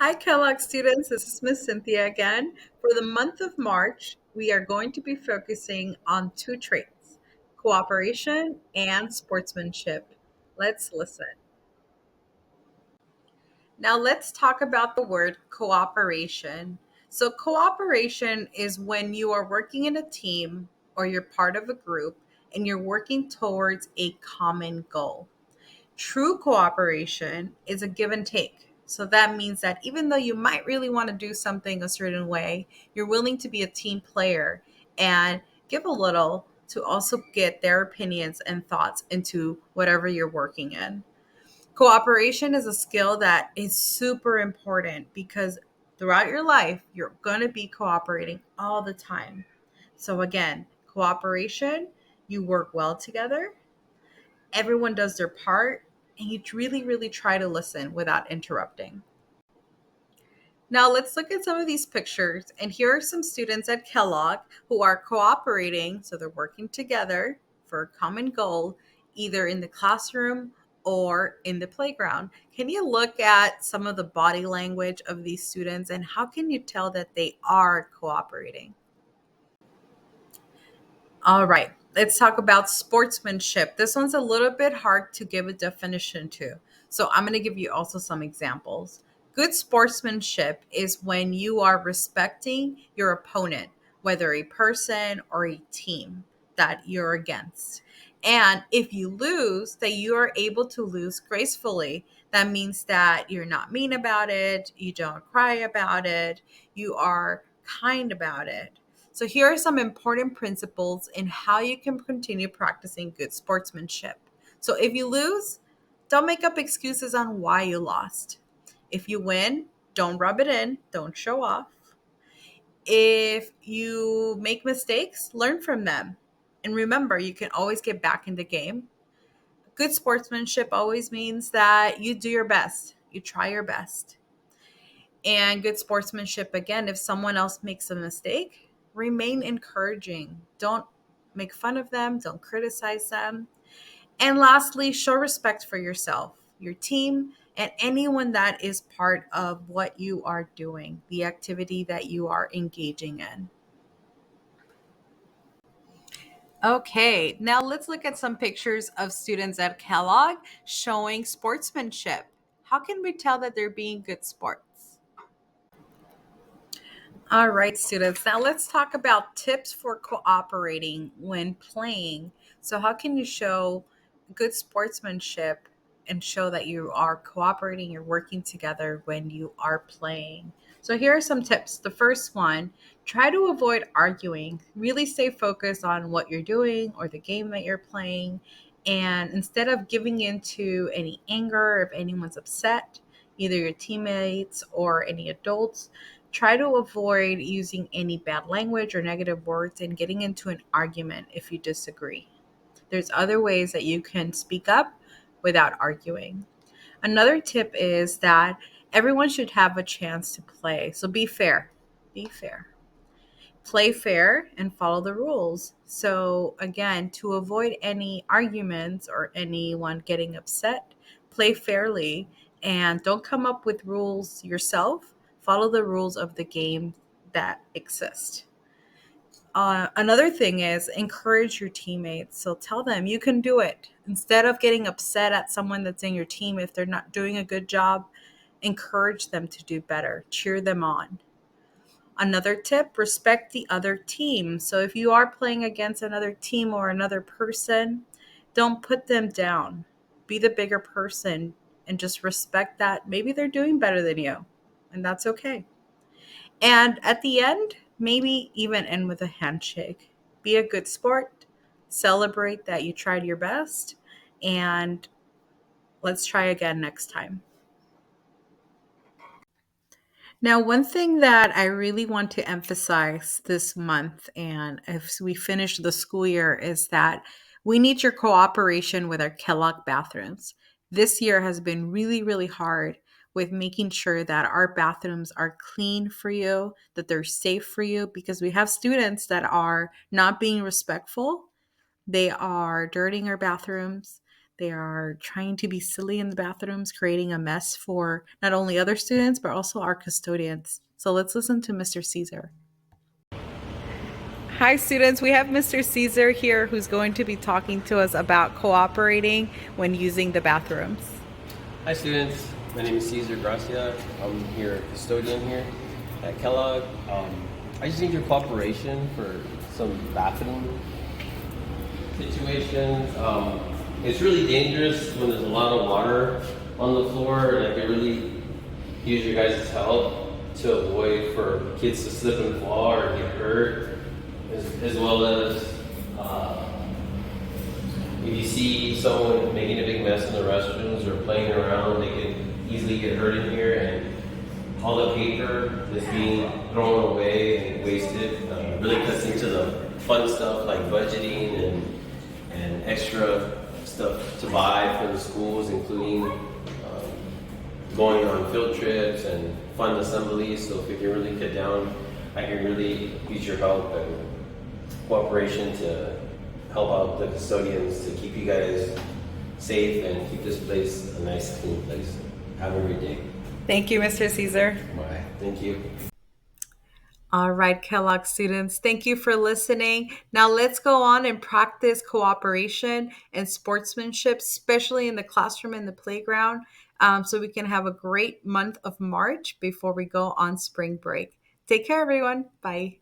Hi, Kellogg students. This is Miss Cynthia again. For the month of March, we are going to be focusing on two traits, cooperation and sportsmanship. Let's listen. Now, let's talk about the word cooperation. So, cooperation is when you are working in a team or you're part of a group and you're working towards a common goal. True cooperation is a give and take. So that means that even though you might really want to do something a certain way, you're willing to be a team player and give a little to also get their opinions and thoughts into whatever you're working in. Cooperation is a skill that is super important because throughout your life, you're going to be cooperating all the time. So, again, cooperation, you work well together, everyone does their part, and you really, really try to listen without interrupting. Now, let's look at some of these pictures. And here are some students at Kellogg who are cooperating. So they're working together for a common goal, either in the classroom or in the playground. Can you look at some of the body language of these students and how can you tell that they are cooperating? All right, let's talk about sportsmanship. This one's a little bit hard to give a definition to. So I'm going to give you also some examples. Good sportsmanship is when you are respecting your opponent, whether a person or a team that you're against. And if you lose, that you are able to lose gracefully. That means that you're not mean about it, you don't cry about it, you are kind about it. So, here are some important principles in how you can continue practicing good sportsmanship. So, if you lose, don't make up excuses on why you lost. If you win, don't rub it in, don't show off. If you make mistakes, learn from them. And remember, you can always get back in the game. Good sportsmanship always means that you do your best, you try your best. And good sportsmanship, again, if someone else makes a mistake, remain encouraging. Don't make fun of them, don't criticize them. And lastly, show respect for yourself, your team, and anyone that is part of what you are doing, the activity that you are engaging in. Okay, now let's look at some pictures of students at Kellogg showing sportsmanship. How can we tell that they're being good sports? All right, students. Now let's talk about tips for cooperating when playing. So, how can you show good sportsmanship and show that you are cooperating, you're working together when you are playing? So, here are some tips. The first one, try to avoid arguing. Really stay focused on what you're doing or the game that you're playing. And instead of giving into any anger, if anyone's upset, either your teammates or any adults, try to avoid using any bad language or negative words and getting into an argument if you disagree. There's other ways that you can speak up without arguing. Another tip is that everyone should have a chance to play. So be fair. Be fair. Play fair and follow the rules. So, again, to avoid any arguments or anyone getting upset, play fairly and don't come up with rules yourself. Follow the rules of the game that exist. Another thing is encourage your teammates. So tell them you can do it. Instead of getting upset at someone that's in your team if they're not doing a good job, encourage them to do better. Cheer them on. Another tip, respect the other team. So if you are playing against another team or another person, don't put them down. Be the bigger person and just respect that maybe they're doing better than you, and that's okay. And at the end, maybe even end with a handshake. Be a good sport, celebrate that you tried your best, and let's try again next time. Now, one thing that I really want to emphasize this month and as we finish the school year is that we need your cooperation with our Kellogg bathrooms. This year has been really, really hard with making sure that our bathrooms are clean for you, that they're safe for you, because we have students that are not being respectful. They are dirtying our bathrooms. They are trying to be silly in the bathrooms, creating a mess for not only other students, but also our custodians. So let's listen to Mr. Caesar. Hi, students. We have Mr. Caesar here who's going to be talking to us about cooperating when using the bathrooms. Hi students, my name is Cesar Gracia. I'm here, custodian here at Kellogg. I just need your cooperation for some bathroom situations. It's really dangerous when there's a lot of water on the floor, and I could really use your guys' help to avoid for kids to slip and fall or get hurt, as well as if you see someone making a big mess in the restrooms or playing around, they can easily get hurt in here, and all the paper that's being thrown away and wasted really cuts into the fun stuff like budgeting and extra stuff to buy for the schools, including going on field trips and fund assemblies. So if we can really cut down, I can really use your help and cooperation to help out the custodians to keep you guys safe and keep this place a nice, clean place. Have a great day. Thank you, Mr. Caesar. Bye. Thank you. All right, Kellogg students, thank you for listening. Now let's go on and practice cooperation and sportsmanship, especially in the classroom and the playground, so we can have a great month of March before we go on spring break. Take care, everyone. Bye.